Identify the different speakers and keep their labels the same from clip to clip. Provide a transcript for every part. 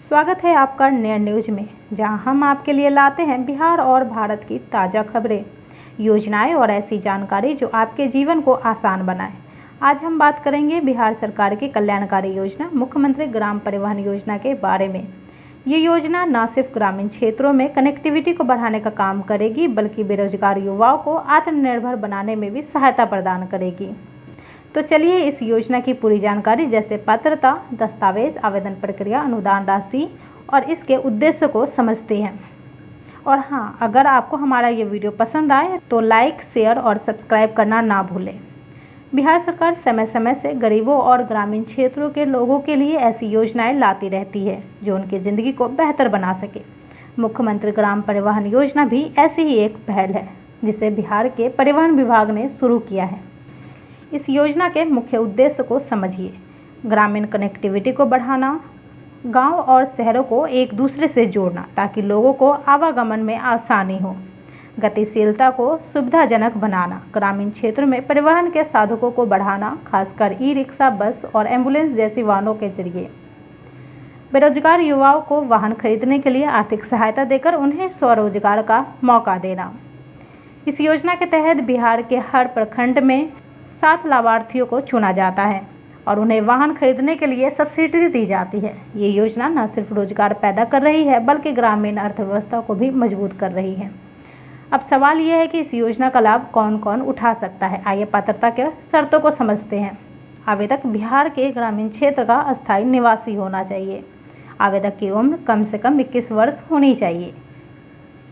Speaker 1: स्वागत है आपका नया न्यूज में, जहां हम आपके लिए लाते हैं बिहार और भारत की ताज़ा खबरें, योजनाएं और ऐसी जानकारी जो आपके जीवन को आसान बनाए। आज हम बात करेंगे बिहार सरकार की कल्याणकारी योजना मुख्यमंत्री ग्राम परिवहन योजना के बारे में। ये योजना न सिर्फ ग्रामीण क्षेत्रों में कनेक्टिविटी को बढ़ाने का काम करेगी, बल्कि बेरोजगार युवाओं को आत्मनिर्भर बनाने में भी सहायता प्रदान करेगी। तो चलिए इस योजना की पूरी जानकारी जैसे पात्रता, दस्तावेज, आवेदन प्रक्रिया, अनुदान राशि और इसके उद्देश्य को समझते हैं। और हाँ, अगर आपको हमारा ये वीडियो पसंद आए तो लाइक, शेयर और सब्सक्राइब करना ना भूलें। बिहार सरकार समय समय से गरीबों और ग्रामीण क्षेत्रों के लोगों के लिए ऐसी योजनाएं लाती रहती है जो उनकी ज़िंदगी को बेहतर बना सके। मुख्यमंत्री ग्राम परिवहन योजना भी ऐसी ही एक पहल है जिसे बिहार के परिवहन विभाग ने शुरू किया है। इस योजना के मुख्य उद्देश्य को समझिए। ग्रामीण कनेक्टिविटी को बढ़ाना, गांव और शहरों को एक दूसरे से जोड़ना ताकि लोगों को आवागमन में आसानी हो। गतिशीलता को सुविधाजनक बनाना, ग्रामीण क्षेत्रों में परिवहन के साधनों को बढ़ाना, खासकर ई-रिक्शा, बस और एम्बुलेंस जैसी वाहनों के जरिए। बेरोजगार युवाओं को वाहन खरीदने के लिए आर्थिक सहायता देकर उन्हें स्वरोजगार का मौका देना। इस योजना के तहत बिहार के हर प्रखंड में 7 लाभार्थियों को चुना जाता है और उन्हें वाहन खरीदने के लिए सब्सिडी दी जाती है। ये योजना न सिर्फ रोजगार पैदा कर रही है बल्कि ग्रामीण अर्थव्यवस्था को भी मजबूत कर रही है। अब सवाल यह है कि इस योजना का लाभ कौन कौन उठा सकता है। आइए पात्रता के शर्तों को समझते हैं। आवेदक बिहार के ग्रामीण क्षेत्र का अस्थायी निवासी होना चाहिए। आवेदक की उम्र कम से कम 21 वर्ष होनी चाहिए।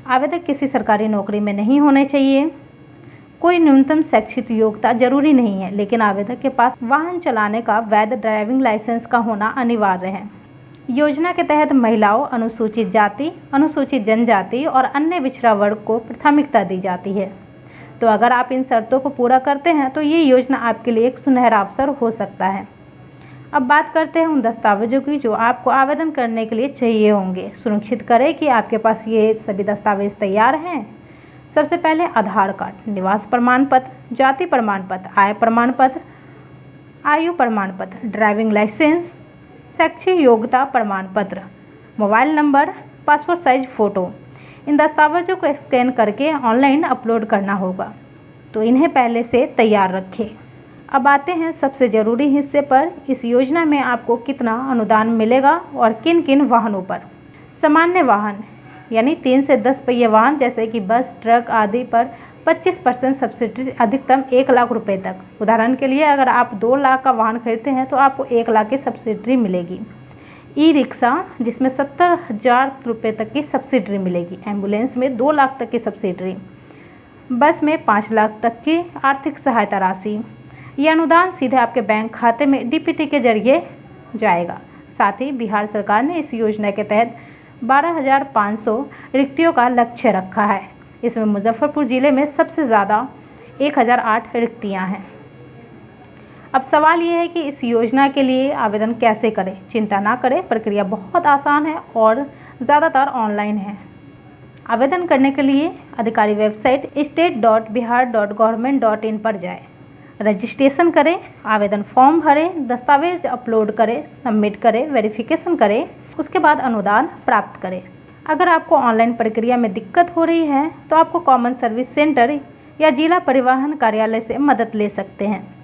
Speaker 1: आवेदक किसी सरकारी नौकरी में नहीं होने चाहिए। कोई न्यूनतम शैक्षिक योग्यता जरूरी नहीं है, लेकिन आवेदक के पास वाहन चलाने का वैध ड्राइविंग लाइसेंस का होना अनिवार्य है। योजना के तहत महिलाओं, अनुसूचित जाति, अनुसूचित जनजाति और अन्य पिछड़ा वर्ग को प्राथमिकता दी जाती है। तो अगर आप इन शर्तों को पूरा करते हैं तो ये योजना आपके लिए एक सुनहरा अवसर हो सकता है। अब बात करते हैं उन दस्तावेजों की जो आपको आवेदन करने के लिए चाहिए होंगे। सुनिश्चित करें कि आपके पास ये सभी दस्तावेज तैयार हैं। सबसे पहले आधार कार्ड, निवास प्रमाण पत्र, जाति प्रमाण पत्र, आय प्रमाण पत्र, आयु प्रमाण पत्र, ड्राइविंग लाइसेंस, शैक्षिक योग्यता प्रमाण पत्र, mobile number, passport size photo. इन दस्तावेजों को स्कैन करके ऑनलाइन अपलोड करना होगा, तो इन्हें पहले से तैयार रखें। अब आते हैं सबसे ज़रूरी हिस्से पर। इस योजना में आपको कितना अनुदान मिलेगा और किन किन वाहनों पर। सामान्य वाहन यानी 3 से 10 पहिए वाहन जैसे कि बस, ट्रक आदि पर 25% सब्सिडी, अधिकतम 1 लाख रुपए तक। उदाहरण के लिए अगर आप 2 लाख का वाहन खरीदते हैं तो आपको 1 लाख की सब्सिडी मिलेगी। ई-रिक्शा जिसमें 70,000 रुपये तक की सब्सिडी मिलेगी। एम्बुलेंस में 2 लाख तक की सब्सिडी। बस में 5 लाख तक की आर्थिक सहायता राशि। यह अनुदान सीधे आपके बैंक खाते में डीपीटी के जरिए जाएगा। साथ ही बिहार सरकार ने इस योजना के तहत 12,500 रिक्तियों का लक्ष्य रखा है। इसमें मुजफ्फरपुर जिले में सबसे ज़्यादा 1,008 रिक्तियाँ हैं। अब सवाल ये है कि इस योजना के लिए आवेदन कैसे करें। चिंता ना करें, प्रक्रिया बहुत आसान है और ज़्यादातर ऑनलाइन है। आवेदन करने के लिए अधिकारी वेबसाइट state.bihar.government.in पर जाएं। रजिस्ट्रेशन करें, आवेदन फॉर्म भरें, दस्तावेज अपलोड करें, सबमिट करें, वेरिफिकेशन करें, उसके बाद अनुदान प्राप्त करें। अगर आपको ऑनलाइन प्रक्रिया में दिक्कत हो रही है तो आपको कॉमन सर्विस सेंटर या जिला परिवहन कार्यालय से मदद ले सकते हैं।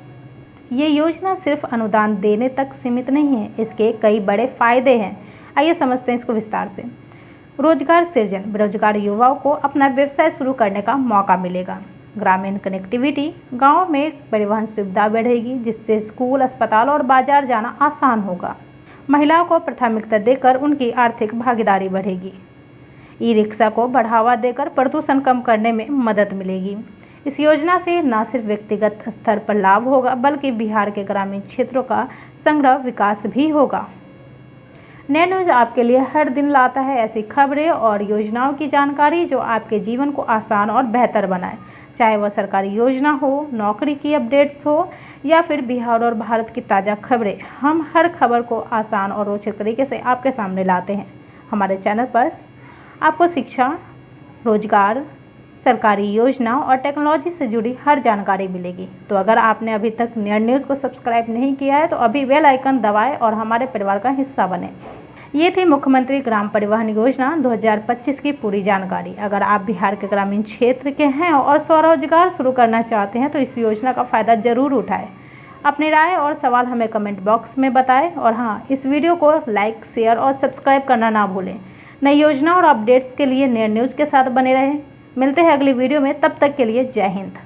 Speaker 1: ये योजना सिर्फ अनुदान देने तक सीमित नहीं है, इसके कई बड़े फायदे हैं। आइए समझते हैं इसको विस्तार से। रोजगार सृजन, बेरोजगार युवाओं को अपना व्यवसाय शुरू करने का मौका मिलेगा। ग्रामीण कनेक्टिविटी, गाँव में परिवहन सुविधा बढ़ेगी जिससे स्कूल, अस्पताल और बाजार जाना आसान होगा। महिलाओं को प्राथमिकता देकर उनकी आर्थिक भागीदारी बढ़ेगी। ई-रिक्शा को बढ़ावा देकर प्रदूषण कम करने में मदद मिलेगी। इस योजना से न सिर्फ व्यक्तिगत स्तर पर लाभ होगा बल्कि बिहार के ग्रामीण क्षेत्रों का समग्र विकास भी होगा। नया न्यूज़ आपके लिए हर दिन लाता है ऐसी खबरें और योजनाओं की जानकारी जो आपके जीवन को आसान और बेहतर बनाए। चाहे वह सरकारी योजना हो, नौकरी की अपडेट्स हो या फिर बिहार और भारत की ताज़ा खबरें, हम हर खबर को आसान और रोचक तरीके से आपके सामने लाते हैं। हमारे चैनल पर आपको शिक्षा, रोजगार, सरकारी योजना और टेक्नोलॉजी से जुड़ी हर जानकारी मिलेगी। तो अगर आपने अभी तक नया न्यूज़ को सब्सक्राइब नहीं किया है तो अभी बेल आइकन दबाएं और हमारे परिवार का हिस्सा बने। ये थी मुख्यमंत्री ग्राम परिवहन योजना 2025 की पूरी जानकारी। अगर आप बिहार के ग्रामीण क्षेत्र के हैं और स्वरोजगार शुरू करना चाहते हैं तो इस योजना का फ़ायदा ज़रूर उठाएं। अपनी राय और सवाल हमें कमेंट बॉक्स में बताएं और हाँ, इस वीडियो को लाइक, शेयर और सब्सक्राइब करना ना भूलें। नई योजना और अपडेट्स के लिए नए न्यूज़ के साथ बने रहें। मिलते हैं अगली वीडियो में, तब तक के लिए जय हिंद।